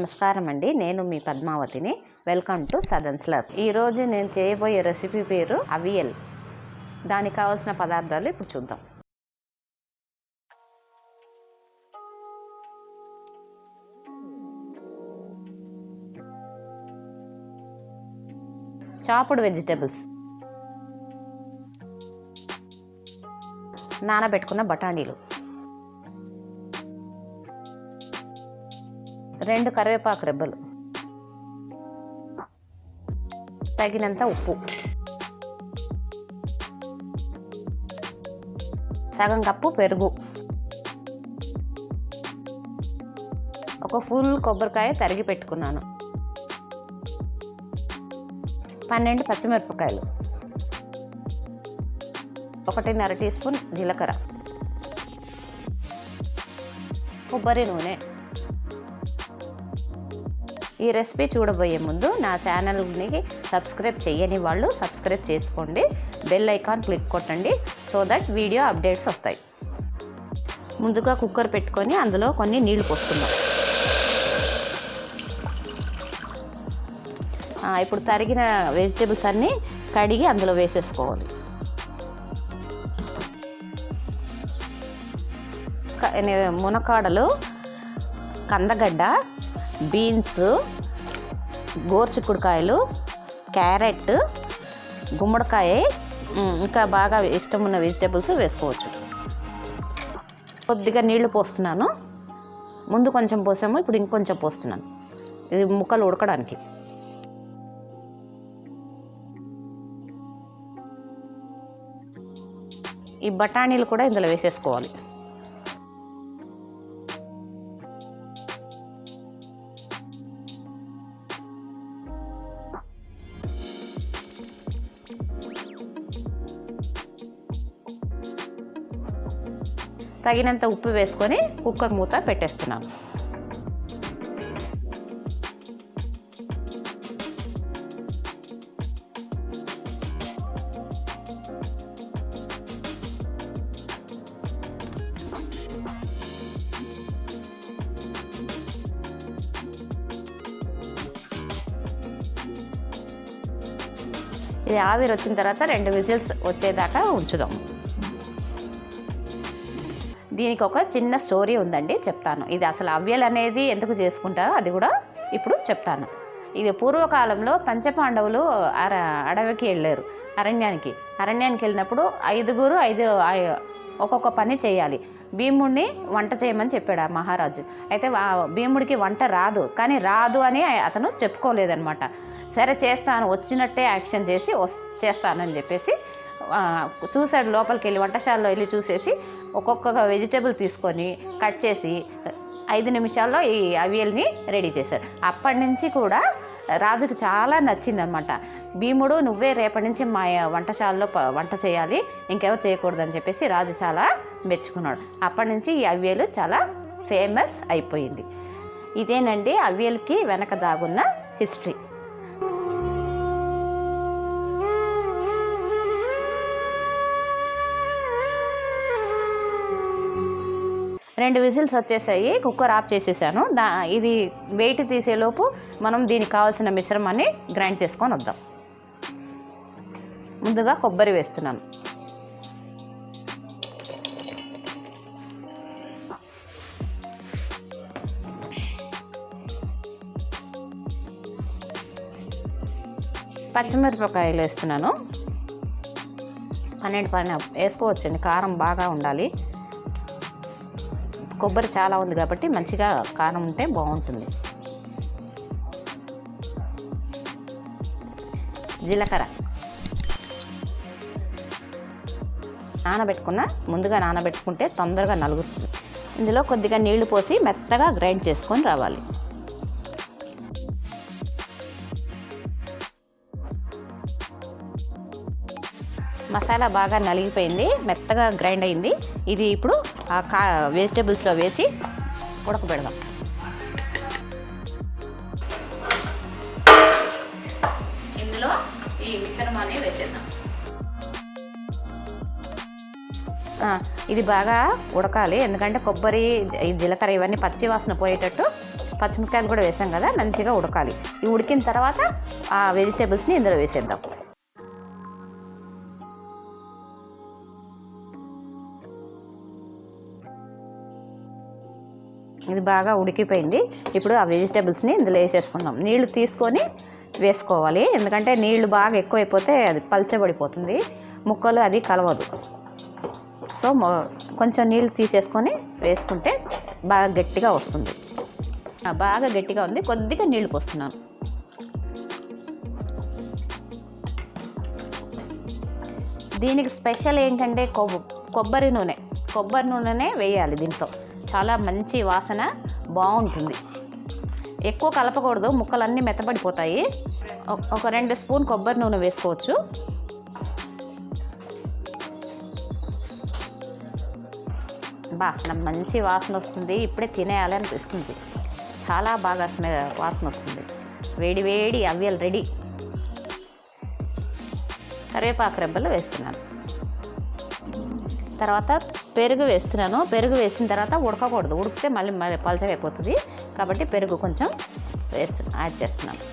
నమస్కారం అండి, నేను మీ పద్మావతిని. Welcome to southern స్లర్. ఈరోజు నేను చేయబోయే రెసిపీ పేరు అవియల్. దానికి కావాల్సిన పదార్థాలు ఇప్పుడు చూద్దాం. చాప్డ్ వెజిటేబుల్స్, నానబెట్టుకున్న బఠానీలు, 2 కరివేపాకు రెబ్బలు, తగినంత ఉప్పు, సగం కప్పు పెరుగు, ఒక ఫుల్ కొబ్బరికాయ తరిగి పెట్టుకున్నాను, 12 పచ్చిమిరపకాయలు, 1.5 టీ స్పూన్ జీలకర్ర, కొబ్బరి నూనె. ఈ రెసిపీ చూడబోయే ముందు నా ఛానల్ని సబ్స్క్రైబ్ చేయని వాళ్ళు సబ్స్క్రైబ్ చేసుకోండి, బెల్ ఐకాన్ క్లిక్ కొట్టండి, సో దట్ వీడియో అప్డేట్స్ వస్తాయి. ముందుగా కుక్కర్ పెట్టుకొని అందులో కొన్ని నీళ్లు పోస్తున్నాం. ఇప్పుడు తరిగిన వెజిటేబుల్స్ అన్నీ కడిగి అందులో వేసేసుకోవాలి. మునక్కాడలు, కందగడ్డ, బీన్స్, గోరు చిక్కుడుకాయలు, క్యారెట్, గుమ్మడికాయ, ఇంకా బాగా ఇష్టం ఉన్న వెజిటేబుల్స్ వేసుకోవచ్చు. కొద్దిగా నీళ్లు పోస్తున్నాను. ముందు కొంచెం పోసాము, ఇప్పుడు ఇంకొంచెం పోస్తున్నాను. ఇది ముక్కలు ఉడకడానికి. ఈ బఠానీలు కూడా ఇందులో వేసేసుకోవాలి. తగినంత ఉప్పు వేసుకొని కుక్కర్ మూత పెట్టేస్తున్నాను. ఇది ఆవిరి వచ్చిన తర్వాత 2 విజిల్స్ వచ్చేదాకా ఉంచుదాం. దీనికి ఒక చిన్న స్టోరీ ఉందండి, చెప్తాను. ఇది అసలు అవ్యల్ అనేది ఎందుకు చేసుకుంటారో అది కూడా ఇప్పుడు చెప్తాను. ఇది పూర్వకాలంలో పంచపాండవులు అడవికి వెళ్ళారు, అరణ్యానికి వెళ్ళినప్పుడు 5 ఒక్కొక్క పని చేయాలి. భీముడిని వంట చేయమని చెప్పాడు ఆ మహారాజు. అయితే భీముడికి వంట రాదు, కానీ రాదు అని అతను చెప్పుకోలేదనమాట. సరే చేస్తాను, వచ్చినట్టే యాక్షన్ చేసి చేస్తానని చెప్పేసి చూశాడు. లోపలికి వెళ్ళి వంటశాలలో వెళ్ళి చూసేసి ఒక్కొక్క వెజిటేబుల్ తీసుకొని కట్ చేసి 5 నిమిషాల్లో ఈ అవియల్ని రెడీ చేశాడు. అప్పటి నుంచి కూడా రాజుకి చాలా నచ్చిందనమాట. భీముడు, నువ్వే రేపటి నుంచి మా వంటశాలలో వంట చేయాలి, ఇంకెవరు చేయకూడదని చెప్పేసి రాజు చాలా మెచ్చుకున్నాడు. అప్పటి నుంచి ఈ అవియల్ చాలా ఫేమస్ అయిపోయింది. ఇదేనండి అవియల్కి వెనక దాగున్న హిస్టరీ. రెండు విజిల్స్ వచ్చేసాయి, కుక్కర్ ఆఫ్ చేసేసాను. ఇది వెయిట్ తీసేలోపు మనం దీనికి కావాల్సిన మిశ్రమాన్ని గ్రైండ్ చేసుకొని వద్దాం. ముందుగా కొబ్బరి వేస్తున్నాను. పచ్చిమిరపకాయలు వేస్తున్నాను. 12 వేసుకోవచ్చండి, కారం బాగా ఉండాలి. కొబ్బరి చాలా ఉంది కాబట్టి మంచిగా కారం ఉంటే బాగుంటుంది. జీలకర్ర ముందుగా నానబెట్టుకుంటే తొందరగా నలుగుతుంది. ఇందులో కొద్దిగా నీళ్లు పోసి మెత్తగా గ్రైండ్ చేసుకొని రావాలి. మసాలా బాగా నలిగిపోయింది, మెత్తగా గ్రైండ్ అయింది. ఇది ఇప్పుడు ఆ వెజిటేబుల్స్లో వేసి ఉడకబెడదాం. ఇందులో ఈ మిశ్రమాన్ని వేసేద్దాం. ఇది బాగా ఉడకాలి, ఎందుకంటే కొబ్బరి, జీలకర్ర ఇవన్నీ పచ్చి వాసన పోయేటట్టు పచ్చిమిరపకాయలు కూడా వేసాం కదా, మంచిగా ఉడకాలి. ఈ ఉడికిన తర్వాత ఆ వెజిటేబుల్స్ని ఇందులో వేసేద్దాం. ఇది బాగా ఉడికిపోయింది. ఇప్పుడు ఆ వెజిటేబుల్స్ని ఇందులో వేసేసుకుందాం. నీళ్లు తీసుకొని వేసుకోవాలి, ఎందుకంటే నీళ్లు బాగా ఎక్కువైపోతే అది పల్చబడిపోతుంది, ముక్కలు అది కలవదు. సో కొంచెం నీళ్ళు తీసేసుకొని వేసుకుంటే బాగా గట్టిగా వస్తుంది. బాగా గట్టిగా ఉంది, కొద్దిగా నీళ్లు పోస్తున్నాను. దీనికి స్పెషల్ ఏంటంటే కొబ్బరి నూనెనే వేయాలి దీంట్లో. చాలా మంచి వాసన బాగుంటుంది. ఎక్కువ కలపకూడదు, ముక్కలన్నీ మెత్తబడిపోతాయి. ఒక 2 స్పూన్ కొబ్బరి నూనె వేసుకోవచ్చు. నాకు మంచి వాసన వస్తుంది, ఇప్పుడే తినేయాలి అనిపిస్తుంది. చాలా బాగా వాసన వస్తుంది. వేడి వేడి అవియల్ రెడీ. కరివేపాకు రెబ్బలు వేస్తున్నాను. తర్వాత పెరుగు వేస్తున్నాను. పెరుగు వేసిన తర్వాత ఉడకకూడదు, ఉడికితే మళ్ళీ పలచగా అయిపోతుంది. కాబట్టి పెరుగు కొంచెం యాడ్ చేస్తున్నాను.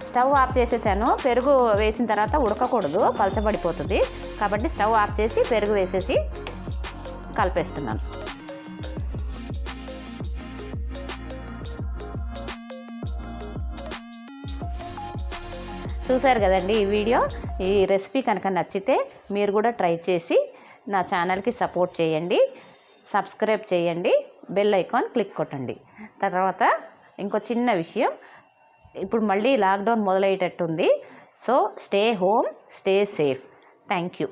స్టవ్ ఆఫ్ చేసేసాను. పెరుగు వేసిన తర్వాత ఉడకకూడదు, పలచబడిపోతుంది. కాబట్టి స్టవ్ ఆఫ్ చేసి పెరుగు వేసేసి కలిపేస్తున్నాను. చూశారు కదండి ఈ వీడియో. ఈ రెసిపీ కనుక నచ్చితే మీరు కూడా ట్రై చేసి నా ఛానల్కి సపోర్ట్ చేయండి, సబ్స్క్రైబ్ చేయండి, బెల్ ఐకాన్ క్లిక్ కొట్టండి. తర్వాత ఇంకో చిన్న విషయం, ఇప్పుడు మళ్ళీ లాక్డౌన్ మొదలయ్యేటట్టుంది. So stay home, stay safe. Thank you.